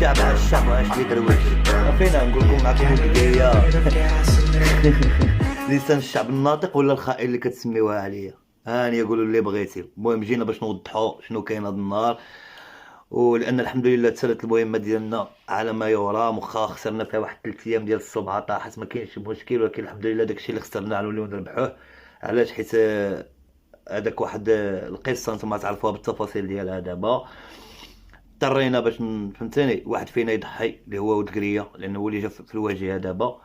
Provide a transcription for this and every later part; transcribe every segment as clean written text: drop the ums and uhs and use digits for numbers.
الشعب على الشعب واش لي درويش فينا نقول لكم معكم البدايه. لسان الشعب الناطق ولا الخائن اللي كتسميوها عليا؟ هاني قولوا اللي بغيتي. المهم جينا باش نوضحوا شنو كاين هذا النهار، ولان الحمد لله تسالت المهمه ديالنا على ما يرام، واخا خسرنا فيها واحد 3 ايام ديال الصبعه طاحت ما كاينش مشكل، ولكن الحمد لله داكشي اللي خسرنا نوليو نربحوه. علاش؟ حيت هذاك واحد القصه نتوما تعرفوها بالتفاصيل ديالها. دابا اضطرينا باش فهمتيني واحد فينا يضحي اللي هو ولد قريه، لانه هو اللي جا في الواجهه دابا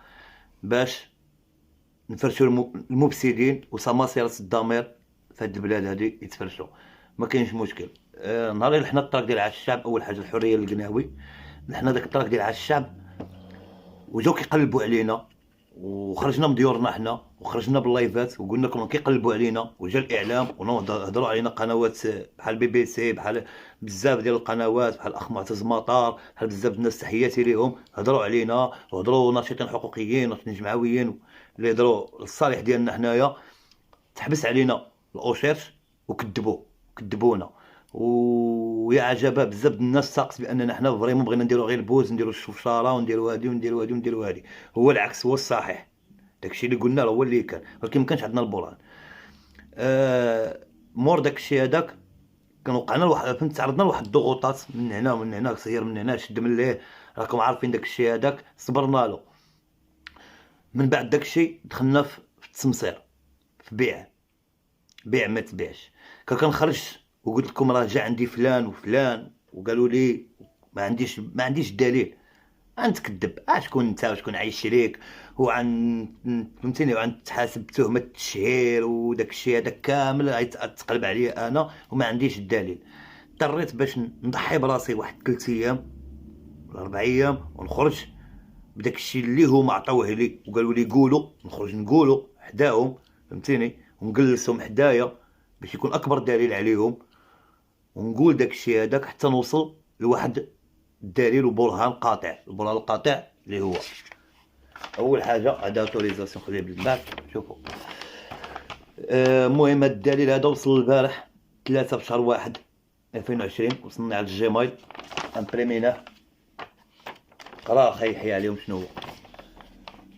باش نفرشوا المفسدين وسماسرة الضمير في هاد البلاد هادي يتفرشوا. ما كاينش مشكل. نهار اللي حنا الطريق ديال على الشعب، اول حاجه الحريه للقناوي، حنا داك الطريق ديال على الشعب وجاو كيقلبوا علينا، وخرجنا من ديورنا حنا وخرجنا باللايفات وقلنا لكم كيقلبوا علينا، وجا الاعلام وهضروا علينا قنوات بحال بي بي سي، بحال بزاف ديال القنوات، بحال الاخ معتز مطار، بحال بزاف الناس تحياتي ليهم، هضروا علينا وهضروا ناشطين حقوقيين وناشطين جمعويين اللي هضروا للصالح ديالنا حنايا. تحبس علينا الاوشيرش وكذبونا ويا عجبا بزاف الناس ساقس باننا حنا فريمون بغينا نديرو غير البوز، نديرو الشفشاره ونديرو هادي ونديرو هادي ونديرو هادي. هو العكس، هو الصحيح. داكشي اللي قلنا راه هو اللي كان، ولكن ما كانش عندنا البرهان. مور داكشي هذاك كان وقعنا لواحد، فهمت، تعرضنا لواحد الضغوطات من هنا ومن هنا، سير من هنا شد من ليه، راكم عارفين داكشي هذاك صبرنا له. من بعد داكشي دخلنا في التمصير، في بيع ما تبيعش. كنخرج وقلت لكم راه جا عندي فلان وفلان وقالوا لي ما عنديش دليل. غنتكذب؟ شكون انت وشكون عايش شريك فهمتيني، وغنتحاسب بتهمه التشهير وداك الشيء هذاك كامل غيتقلب عليا انا وما عنديش الدليل. اضطريت باش نضحي براسي واحد 3 ايام ولا 4 ايام ونخرج بداك الشيء اللي هما عطاوه لي وقالوا لي قولوا، نخرج نقولوا حداهم، فهمتيني، ونجلسهم حدايا باش يكون اكبر دليل عليهم، ونقول داك الشيء هذاك حتى نوصل لواحد الدليل وبرهان قاطع. البرهان القاطع اللي هو اول حاجه هذا اوتوريزاسيون، خليه بالبعد شوفوا. المهم هذا الدليل هذا وصل البارح 3 في شهر 1 2020، وصلنا على الجيميل امبريميناه. راه خيحي عليهم شنو هو.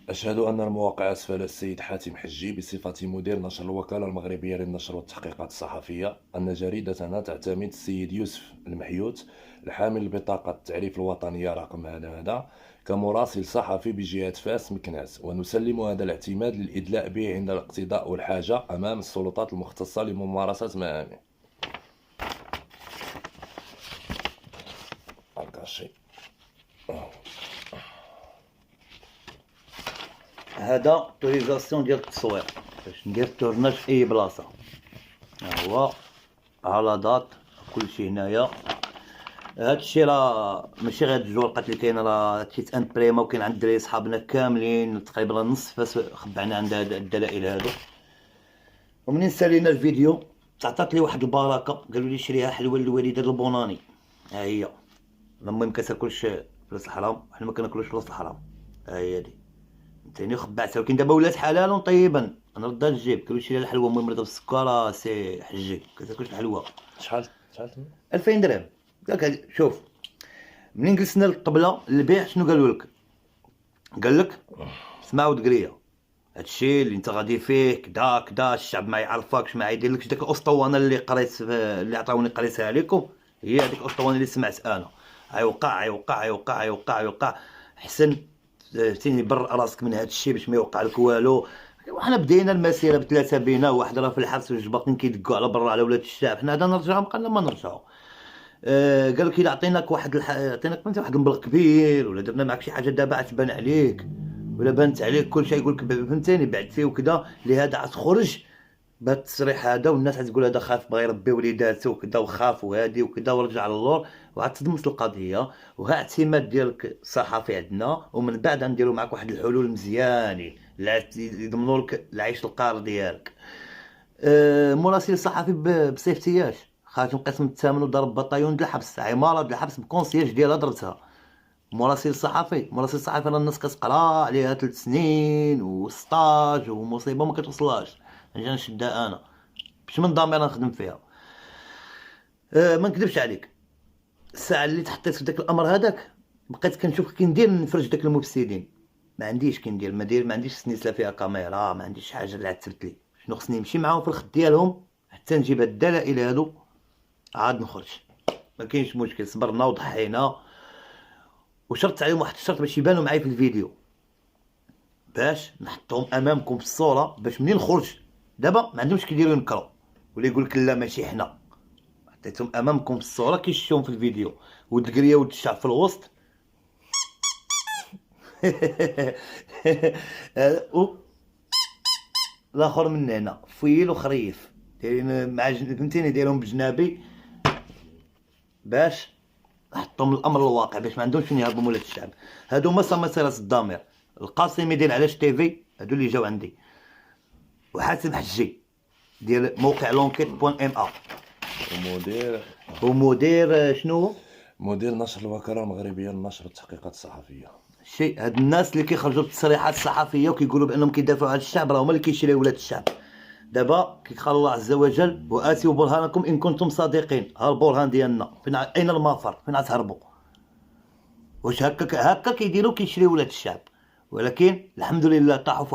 أشهد أن الموقع أسفل السيد حاتم حجي بصفة مدير نشر الوكالة المغربية للنشر والتحقيقات الصحفية أن جريدتنا تعتمد السيد يوسف المحيوت الحامل بطاقة التعريف الوطنية رقم هذا كمراسل صحفي بجهة فاس مكناس، ونسلم هذا الاعتماد للإدلاء به عند الاقتضاء والحاجة أمام السلطات المختصة لممارسة مهامه. هذا اوتوريزاسيون ديال التصوير باش ندير تورناج في اي بلاصه. ها هو على دات كلشي هنايا. هادشي راه ماشي غير هاد الورقات اللي كاينه، راه هادشي تانبريما وكاين عند الدراري صحابنا كاملين تقريبا نص فاس خبعنا عند هاد الدلائل هادو. ومنين سالينا الفيديو تعطات لي واحد البركه، قالوا لي شريها حلوه للوالده البوناني. ها هي المهم كتاكلش فلوس الحرام، حنا ما كناكلوش فلوس الحرام. ها هي هادي فهمتيني، خبعتها. ولكن دابا ولات حلالا طيبا، نردها للجيب. قالوا شري الحلوه المهم مريضه بالسكر سي حجي كتاكلش الحلوه. شحال 2000 درهم. قالك شوف، منين جلسنا للطبله للبيع شنو قالوا لك؟ قال لك اسمع ولد قريه، هادشي اللي انت غادي فيه كدا كدا الشعب ما يعرفكش، ما يديرلكش داك الاسطوانه اللي قريت اللي عطاوني قريتها لكم، هي هذيك الاسطوانه اللي سمعت انا. يوقع حسن فهمتيني، برا راسك من هاد الشيء باش ما يوقع لك والو. وحنا بدينا المسيره ب3 بينا، واحد راه في الحبس وجوج باقيين كيدقوا على برا على ولاد الشعب. حنا هذا نرجعوا قالنا ما نرجعوا. قال لك الا عطيناك عطيناك واحد المبلغ كبير ولا درنا معك شي حاجه دابا تبان عليك ولا بانت عليك كل شيء، يقول لك فهمتيني بعثتي وكذا، لهذا غتخرج بهذا التصريح هذا والناس غتقول هذا خاف بغى يربي وليداته وكذا وخاف وهادي وكذا ورجع للور، وغتضمت القضيه وها اعتماد ديالك الصحفي عندنا. ومن بعد غنديروا معك واحد الحلول مزيانين اللي يضمنوا لك العيش القار ديالك. مراسل صحفي بسيفتياش، خاتم قسم الثامن وضرب بطايون د الحبس، عماره د الحبس بكونسياج ديالها درتها. مراسل صحفي راه الناس كتقرا عليها 3 سنين وستاج ومصيبه ما كتوصلهاش. نجي نشدها انا باش من ضمير نخدم فيها. ما نكذبش عليك، الساعه اللي تحطيت في داك الامر هذاك بقيت كنشوف كي ندير نفرج داك المفسدين. ما عنديش كي ندير، ما عنديش سنيسله فيها كاميرا، ما عنديش حاجه اللي عتبت لي. شنو خصني نمشي معاهم في الخط ديالهم حتى نجيب هاد الدلائل هادو عاد نخرج. ما كاينش مشكل، صبرنا وضحينا وشرطت عليهم واحد الشرط باش يبانوا معايا في الفيديو، باش نحطهم امامكم في الصوره، باش منين نخرج دابا ما عندهمش كيديروا ينكروا ولا يقول لك لا ماشي حنا. حطيتهم امامكم في الصوره كيشوفهم في الفيديو. ولد القريه ولد الشعب في الوسط. الاخر من هنا فيل وخريف دايرين مع فهمتيني، دايرهم بجنابي باش نحطهم الامر الواقع، باش ما عندهمش فين يهربوا ولاد الشعب. هادو هما سماسرة الضمير. القاسمي ديال علاش تيفي هادو اللي جاو عندي، وحاتم حجي ديال موقع لونكيت بوان ام ا، ومدير شنو هو؟ مدير نشر الوكالة المغربية للنشر والتحقيقات الصحفية. شي هاد الناس اللي كيخرجوا بالتصريحات الصحفيه وكيقولوا بانهم كيدافعوا على الشعب، راه هما اللي كيشريو ولاد الشعب. دابا كيقال الله عز وجل واتوا برهانكم ان كنتم صادقين. ها البرهان ديالنا فين؟ اين المفر؟ فين غتهربوا؟ واش هكا كيديروا كيشريو ولاد الشعب؟ ولكن الحمد لله طاحوا في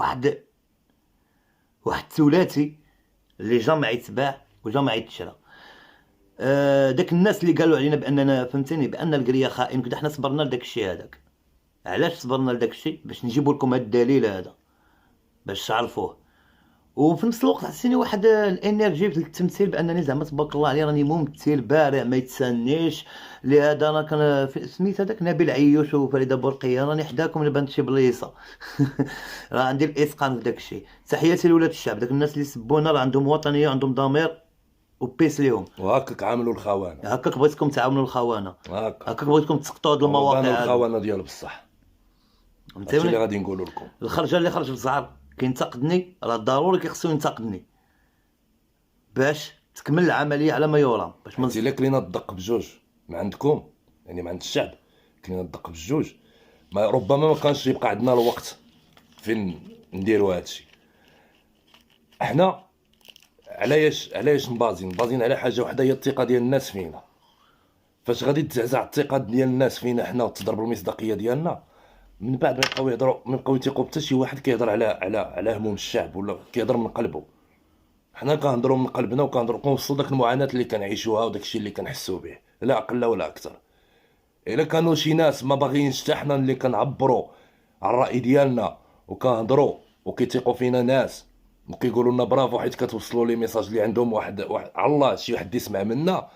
واحد الثلاثي اللي جامع يتباع وجامع يتشرى. داك الناس اللي قالوا علينا باننا فهمتيني بان القريه خائن كدا، حنا صبرنا لداك الشيء هذاك. علاش صبرنا لداك الشيء؟ باش نجيبوا لكم هذا الدليل هذا باش تعرفوه. وفي نفس الوقت عطيني واحد الانرجي في التمثيل بانني زعما تبارك الله علي راني ممثل بارع ما يتسنيش. لهذا انا كان سميت هذاك نبيل عيوش وفريده بورقيه راني حداكم لبنت شي بليصه. راه عندي الاتقان في داك الشيء. تحياتي لولاد الشعب، داك الناس اللي سبونا راه عندهم وطنيه وعندهم ضمير وبيس ليهم. وهكاك عاملوا الخونه، هكاك بغيتكم تعاونوا الخونه، هكاك هكاك بغيتكم تسقطوا هاد المواقع بانوا هادو. الخونه ديال بصح. هادشي اللي غادي نقولوا لكم. الخرجه اللي خرج في الزعر كينتقدني، راه ضروري كيخصو ينتقدني باش تكمل العمليه على ما يرام. باش انت الا كلينا الدق بجوج ما عندكم، يعني ما عند الشعب، كلينا الدق بجوج، ما ربما ما كانش يبقى عندنا الوقت فين نديروا هادشي. احنا علاش مبازين على حاجه وحده، هي الثقه ديال الناس فينا. فاش غادي تزعزع الثقه ديال الناس فينا حنا وتضرب المصداقيه ديالنا، من بعد ما يبقاو يهضروا، ما يبقاو يثيقوا حتى شي واحد كيهضر على هموم الشعب ولا كيهضر من قلبه. حنا كنهضروا من قلبنا وكنهضروا كنوصلوا داك المعاناه اللي كنعيشوها وداك الشيء اللي كنحسوا به، لا اقل ولا اكثر. الا كانوا شي ناس ما باغيينش حتى حنا اللي كنعبروا على الراي ديالنا وكنهضروا وكيثيقوا فينا ناس وكيقولوا لنا برافو حيت كتوصلوا لي ميساج اللي عندهم واحد على الله شي واحد يسمع منا،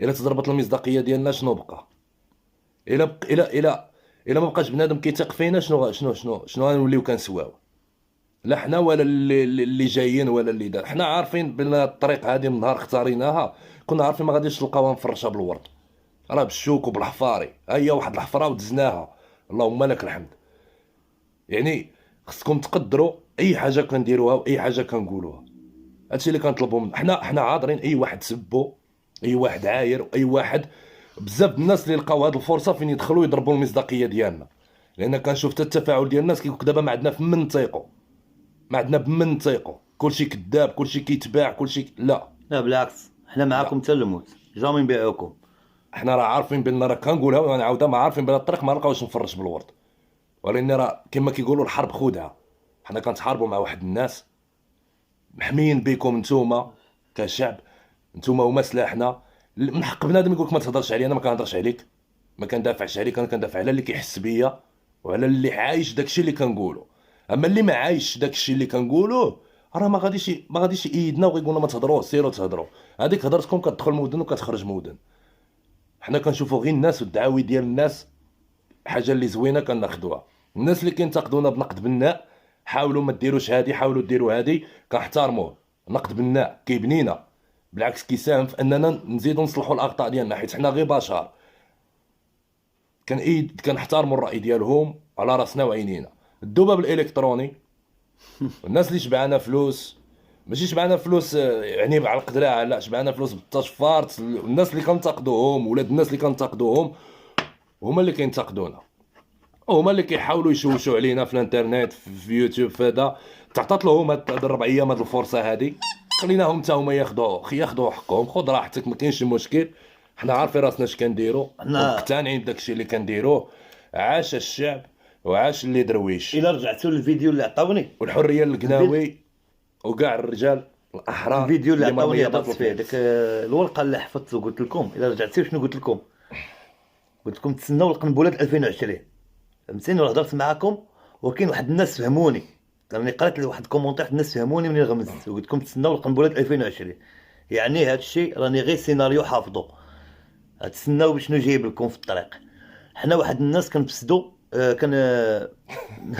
الا تضربت المصداقيه ديالنا شنو بقى؟ الا ما بقاش بنادم كيثيق فينا شنو غنوليو كنسواو؟ لا حنا ولا اللي جايين ولا اللي دار. حنا عارفين بان الطريق هذه من نهار اختاريناها كنا عارفين ما غاديش نلقاوها مفرشه بالورد، راه بالشوك وبالحفاري. هي واحد الحفره ودزناها اللهم لك الحمد. يعني خصكم تقدروا اي حاجه كنديروها واي حاجه كنقولوها. هادشي اللي كنطلبوا من حنا عاذرين اي واحد سبو، اي واحد عاير، واي واحد. بزاف الناس اللي لقاو هاد الفرصه فين يدخلوا يضربوا المصداقيه ديالنا، لان كنشوف حتى التفاعل ديال الناس كيقول دابا ما عندنا فمن نطيقوا، ما عندنا بمن نطيقوا، كلشي كذاب، كلشي كيتباع، كلشي لا بالعكس حنا معاكم حتى الموت، جامي نبيعوكم. حنا راه عارفين بان راه كنقولها وانا عاوده ما عارفين بان الطريق ما نلقاوش نفرش بالورد، ولكن راه كما كيقولوا الحرب خدعه. حنا كنتحاربوا مع واحد الناس محميين بكم نتوما كشعب، نتوما هما سلاحنا. من حق بنادم يقولك ما تهضرش عليا، انا ما كنهضرش عليك، ما كندافعش عليك، انا كندافع على اللي كيحس بيا وعلى اللي عايش داكشي اللي كنقولو. اما اللي ما عايش داكشي اللي كنقولوه راه ما غاديش يأيدنا ويقول لنا ما تهضروش، سيروا تهضروا. هذيك هضرتكم كتدخل مودن وكتخرج مودن. حنا كنشوفوا غير الناس والدعاوي ديال الناس حاجه اللي زوينه كناخذوها. الناس اللي كينتقدونا بنقد بناء حاولوا ما ديروش هادي، حاولوا ديروا هادي، كنحترموه. نقد بناء كيبنينا، بالعكس كيساهم في اننا نزيدوا نصلحوا الاخطاء ديالنا، حيت حنا غير بشر. كنحترموا الراي ديالهم على راسنا وعينينا. الذباب الالكتروني الناس اللي شبعنا فلوس، ماشي شبعنا فلوس يعني على القدراعه، لا شبعنا فلوس بالتشفارت. الناس اللي كنتقدوهم ولاد الناس اللي كنتقدوهم هما اللي كينتقدونا، هما اللي كيحاولوا يشوشوا علينا في الانترنت في يوتيوب. في هذا تعطات لهم هاد الربع ايام هاد الفرصه هادي، خليناهم حتى هما ياخذوا حقهم. خذ راحتك ما كاينش مشكل، حنا عارفين راسنا اش كنديروا، مقتنعين بداك الشيء اللي كنديروه. عاش الشعب وعاش اللي درويش، الا رجعتوا للفيديو اللي عطاوني، والحريه للقناوي وكاع الرجال الاحرار الفيديو اللي عطاوني مرمية هضرت باطل فيه ديك الورقه اللي حفظت وقلت لكم، الا رجعتوا شنو قلت لكم؟ قلت لكم تسناو القنبلات 2020، فهمتيني؟ وهضرت معاكم وكاين واحد الناس فهموني، راني قريت واحد الكومونتير الناس فهموني منين غمزت وقلت لكم تسناو القنبلات 2020. يعني هذا الشيء راني غير سيناريو حافظه، تسناو بشنو جايب لكم في الطريق. حنا واحد الناس كنفسدوا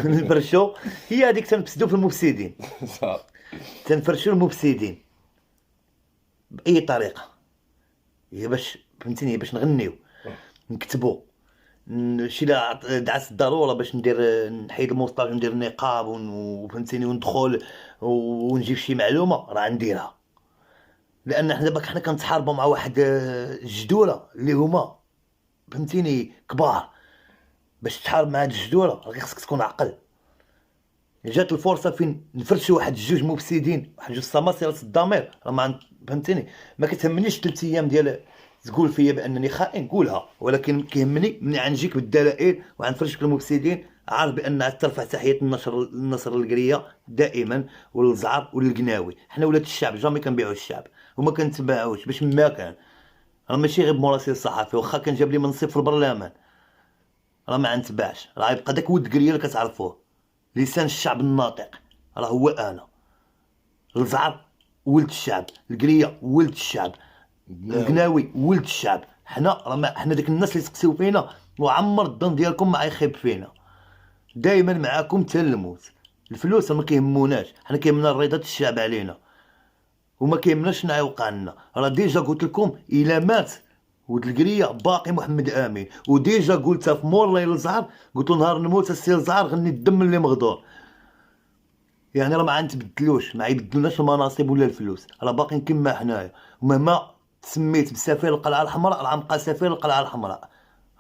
نفرشوا، هي هذيك تنفسدوا في المفسدين، تنفرشوا المفسدين باي طريقه، هي باش فهمتيني، باش نغنيو نكتبوا شي دعس الضروره باش ندير نحيد الموسطاج وندير النقاب وفهمتيني وندخل ونجيب شي معلومه راه نديرها. لان حنا دابا كنتحاربوا مع واحد الجدوله اللي هما فهمتيني كبار. باش تحارب مع هاد الجدوله راه خصك تكون عقل. جات الفرصه فين نفرشوا واحد جوج مفسدين، واحد جوج سماسرة الضمير، راه ما فهمتيني، ما كتهمنيش 3 ايام ديال تقول فيا بانني خائن قولها، ولكن كيهمني ملي غنجيك بالدلائل وغنفرشك المفسدين، عارف بان ترفع تحيه النصر للقريه دائما وللزعر وللقناوي. حنا ولاد الشعب جامي كنبيعوا الشعب وما كنتباعوش باش ما كان. راه ماشي غير بمراسل صحفي، واخا كان جاب لي منصب في البرلمان راه ما غنتباعش، راه يبقى داك ود قريه اللي كتعرفوه، لسان الشعب الناطق راه هو انا. الزعر ولد الشعب، القريه ولد الشعب، القناوي ولد الشعب. حنا داك الناس اللي تقسيو فينا وعمر الظن ديالكم ما يخيب فينا، دائما معاكم حتى الموت. الفلوس ما كيهموناش، حنا كيهمنا رضا الشعب علينا وما كيهمناش شنو يوقع لنا. راه ديجا قلت لكم الا مات ولد القريه باقي محمد امين، وديجا قلتها في مور ليل الزهر، قلت له نهار نموت السي الزهر غني الدم اللي مغدور. يعني راه ما غنتبدلوش، ما يبدلوناش المناصب ولا الفلوس، راه باقيين كما حنايا. ومهما تسميت بسفير القلعه الحمراء راه غنبقى سفير القلعه الحمراء،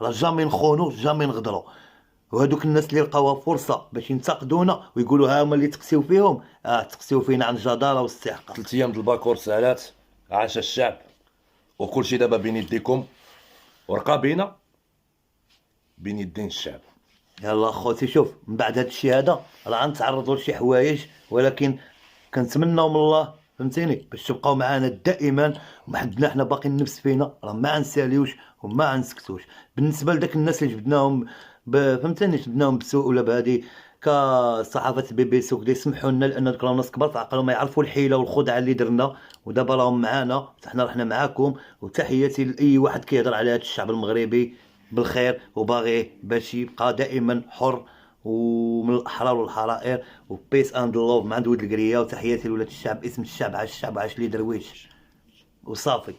راه جامي نخونو جامي نغدروا. وهذوك الناس اللي لقاوها فرصه باش ينتقدونا ويقولوا ها هما اللي تقسيو فيهم، تقسيو فينا عن الجداره والاستحقاق. 3 ايام د الباكور سالات، عاش الشعب، وكل شيء دابا بين يديكم، ورقابينا بين يدين الشعب. يلا خوتي، شوف من بعد هاد الشيء هذا راه غنتعرضوا لشي حوايج، ولكن كنتمناو من الله فهمتيني باش تبقاو معنا دائما. وحدنا حنا باقي النفس فينا، راه ما غنساليوش وما غنسكتوش. بالنسبه لذاك الناس اللي جبدناهم فهمتيني، جبدناهم بسوء ولا بهادي كصحافه بي بي سي وكدا، يسمحوا لنا لان دوك راهم ناس كبار في عقلهم، ما يعرفوا الحيله والخدعه اللي درنا، ودابا راهم معانا، حنا رحنا معاكم. وتحياتي لاي واحد كيهضر على هذا الشعب المغربي بالخير وباغيه باش يبقى دائما حر ومن الاحرار والحرائر، وبيس اند لوف مع ولد القريه. وتحياتي لولاد الشعب، اسم الشعب عاش الشعب عاش لي درويش وصافي.